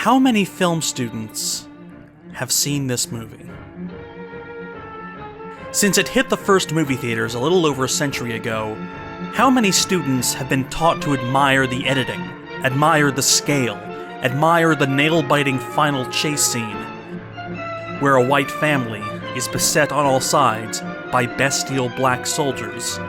How many film students have seen this movie? Since it hit the first movie theaters a little over a century ago, how many students have been taught to admire the editing, admire the scale, admire the nail-biting final chase scene, where a white family is beset on all sides by bestial black soldiers,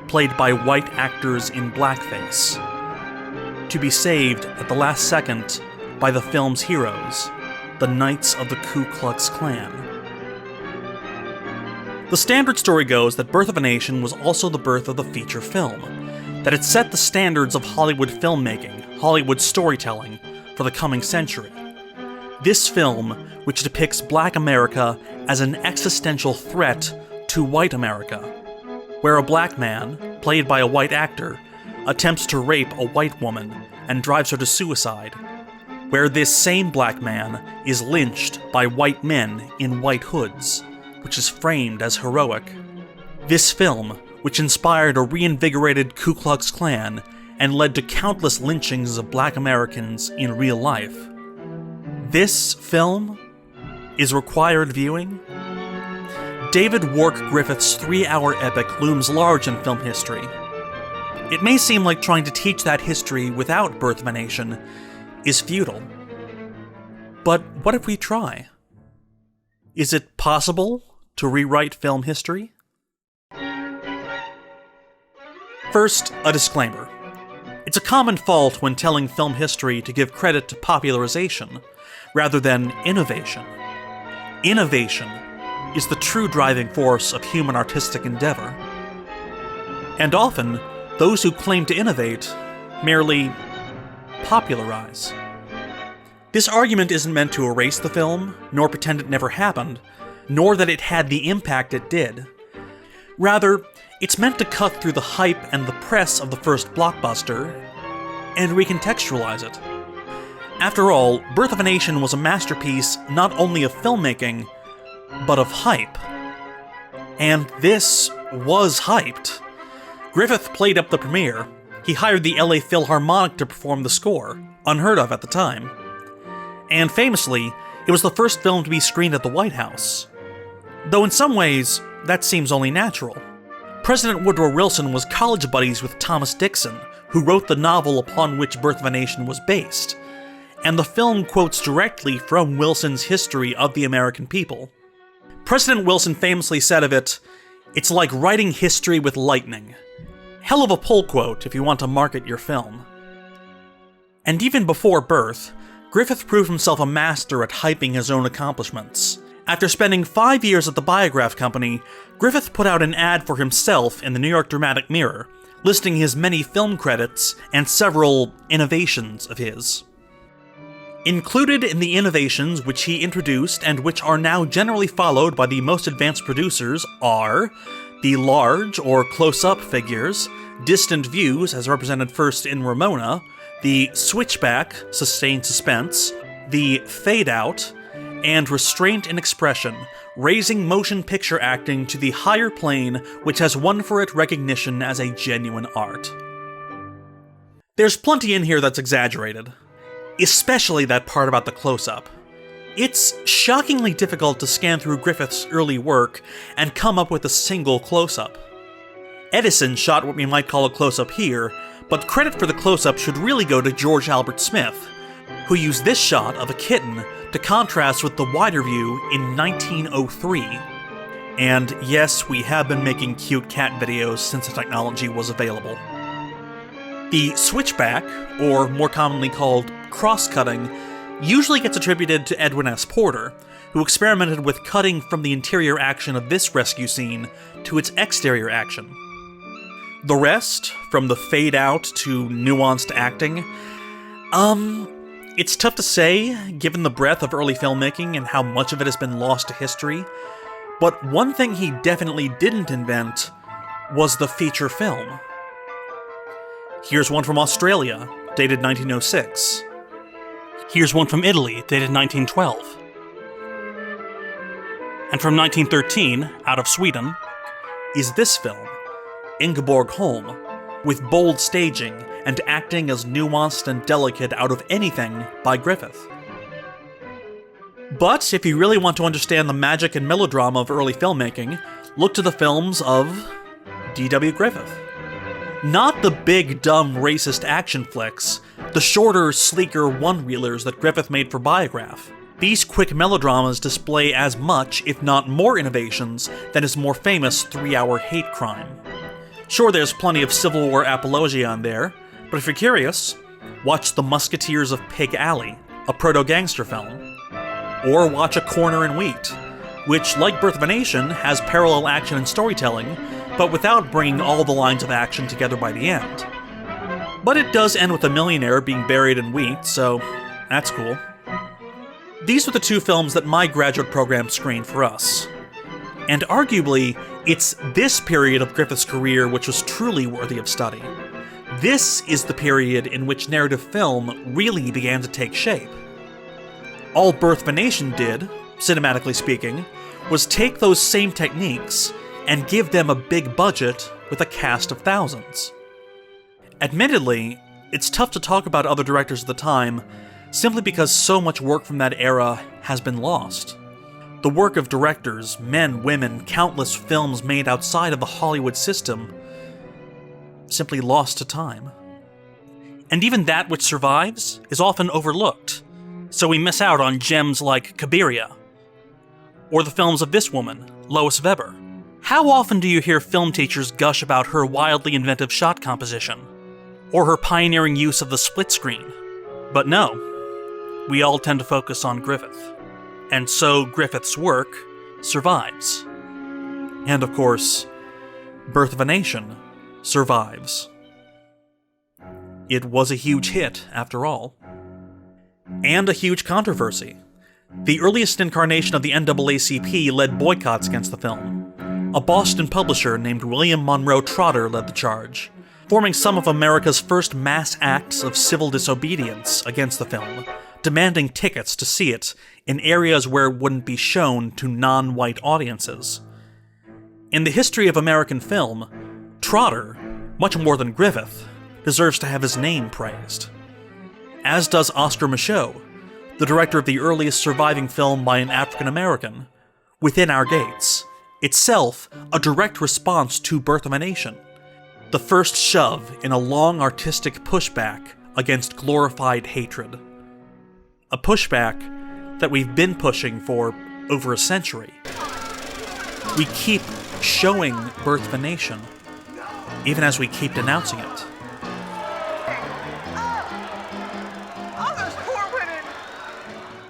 played by white actors in blackface, to be saved at the last second by the film's heroes, the Knights of the Ku Klux Klan. The standard story goes that Birth of a Nation was also the birth of the feature film, that it set the standards of Hollywood filmmaking, Hollywood storytelling, for the coming century. This film, which depicts Black America as an existential threat to white America, where a black man, played by a white actor, attempts to rape a white woman and drives her to suicide, where this same black man is lynched by white men in white hoods, which is framed as heroic. This film, which inspired a reinvigorated Ku Klux Klan and led to countless lynchings of black Americans in real life. This film is required viewing. David Wark Griffith's 3-hour epic looms large in film history. It may seem like trying to teach that history without Birth of a Nation is futile. But what if we try? Is it possible to rewrite film history? First, a disclaimer. It's a common fault when telling film history to give credit to popularization rather than innovation. Innovation is the true driving force of human artistic endeavor. And often, those who claim to innovate merely popularize. This argument isn't meant to erase the film, nor pretend it never happened, nor that it had the impact it did. Rather, it's meant to cut through the hype and the press of the first blockbuster and recontextualize it. After all, Birth of a Nation was a masterpiece not only of filmmaking, but of hype. And this was hyped. Griffith played up the premiere. He hired the LA Philharmonic to perform the score, unheard of at the time. And famously, it was the first film to be screened at the White House. Though in some ways, that seems only natural. President Woodrow Wilson was college buddies with Thomas Dixon, who wrote the novel upon which Birth of a Nation was based, and the film quotes directly from Wilson's history of the American people. President Wilson famously said of it, "It's like writing history with lightning." Hell of a pull quote if you want to market your film. And even before Birth, Griffith proved himself a master at hyping his own accomplishments. After spending 5 years at the Biograph Company, Griffith put out an ad for himself in the New York Dramatic Mirror, listing his many film credits and several innovations of his. Included in the innovations which he introduced and which are now generally followed by the most advanced producers are the large or close-up figures, distant views as represented first in Ramona, the switchback, sustained suspense, the fade-out, and restraint in expression, raising motion picture acting to the higher plane which has won for it recognition as a genuine art. There's plenty in here that's exaggerated, especially that part about the close-up. It's shockingly difficult to scan through Griffith's early work and come up with a single close-up. Edison shot what we might call a close-up here, but credit for the close-up should really go to George Albert Smith, who used this shot of a kitten to contrast with the wider view in 1903. And yes, we have been making cute cat videos since the technology was available. The switchback, or more commonly called cross-cutting, usually gets attributed to Edwin S. Porter, who experimented with cutting from the interior action of this rescue scene to its exterior action. The rest, from the fade-out to nuanced acting, it's tough to say, given the breadth of early filmmaking and how much of it has been lost to history, but one thing he definitely didn't invent was the feature film. Here's one from Australia, dated 1906. Here's one from Italy, dated 1912. And from 1913, out of Sweden, is this film, Ingeborg Holm, with bold staging and acting as nuanced and delicate out of anything by Griffith. But if you really want to understand the magic and melodrama of early filmmaking, look to the films of D.W. Griffith. Not the big, dumb, racist action flicks, the shorter, sleeker one-reelers that Griffith made for Biograph. These quick melodramas display as much, if not more innovations, than his more famous 3-hour hate crime. Sure, there's plenty of Civil War apologia on there, but if you're curious, watch The Musketeers of Pig Alley, a proto-gangster film. Or watch A Corner in Wheat, which, like Birth of a Nation, has parallel action and storytelling, but without bringing all the lines of action together by the end. But it does end with a millionaire being buried in wheat, so that's cool. These were the two films that my graduate program screened for us. And arguably, it's this period of Griffith's career which was truly worthy of study. This is the period in which narrative film really began to take shape. All Birth of a Nation did, cinematically speaking, was take those same techniques and give them a big budget with a cast of thousands. Admittedly, it's tough to talk about other directors of the time simply because so much work from that era has been lost. The work of directors, men, women, countless films made outside of the Hollywood system, simply lost to time. And even that which survives is often overlooked, so we miss out on gems like Cabiria, or the films of this woman, Lois Weber. How often do you hear film teachers gush about her wildly inventive shot composition, or her pioneering use of the split screen? But no, we all tend to focus on Griffith. And so Griffith's work survives. And of course, Birth of a Nation survives. It was a huge hit, after all. And a huge controversy. The earliest incarnation of the NAACP led boycotts against the film. A Boston publisher named William Monroe Trotter led the charge, forming some of America's first mass acts of civil disobedience against the film, demanding tickets to see it in areas where it wouldn't be shown to non-white audiences. In the history of American film, Trotter, much more than Griffith, deserves to have his name praised. As does Oscar Micheaux, the director of the earliest surviving film by an African American, Within Our Gates, itself a direct response to Birth of a Nation, the first shove in a long artistic pushback against glorified hatred. A pushback that we've been pushing for over a century. We keep showing Birth of a Nation, even as we keep denouncing it.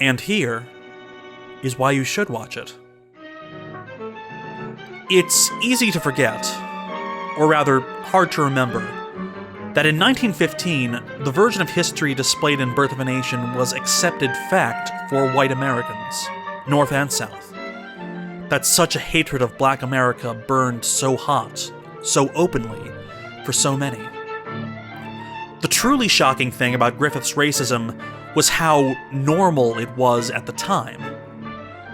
And here is why you should watch it. It's easy to forget, or rather, hard to remember, that in 1915, the version of history displayed in Birth of a Nation was accepted fact for white Americans, North and South. That such a hatred of Black America burned so hot, so openly, for so many. The truly shocking thing about Griffith's racism was how normal it was at the time.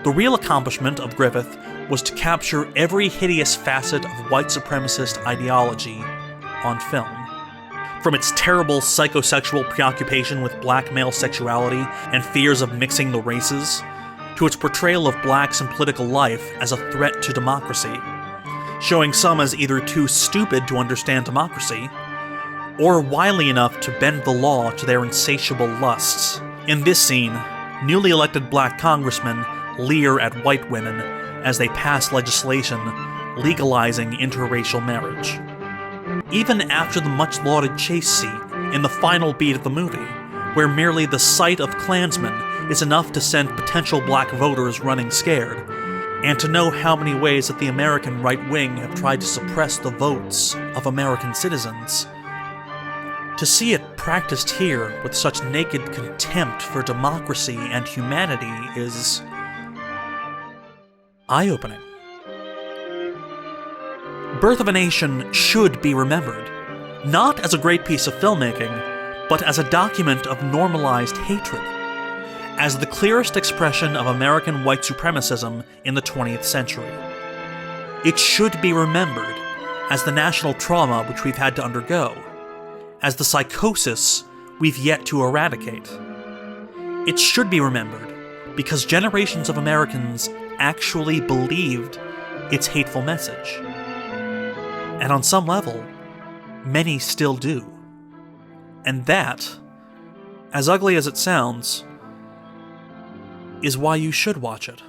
The real accomplishment of Griffith was to capture every hideous facet of white supremacist ideology on film. From its terrible psychosexual preoccupation with black male sexuality and fears of mixing the races, to its portrayal of blacks in political life as a threat to democracy, showing some as either too stupid to understand democracy, or wily enough to bend the law to their insatiable lusts. In this scene, newly elected black congressmen leer at white women as they pass legislation legalizing interracial marriage. Even after the much-lauded chase scene in the final beat of the movie, where merely the sight of Klansmen is enough to send potential black voters running scared, and to know how many ways that the American right wing have tried to suppress the votes of American citizens. To see it practiced here with such naked contempt for democracy and humanity is eye-opening. Birth of a Nation should be remembered, not as a great piece of filmmaking, but as a document of normalized hatred, as the clearest expression of American white supremacism in the 20th century. It should be remembered as the national trauma which we've had to undergo, as the psychosis we've yet to eradicate. It should be remembered because generations of Americans actually believed its hateful message. And on some level, many still do. And that, as ugly as it sounds, is why you should watch it.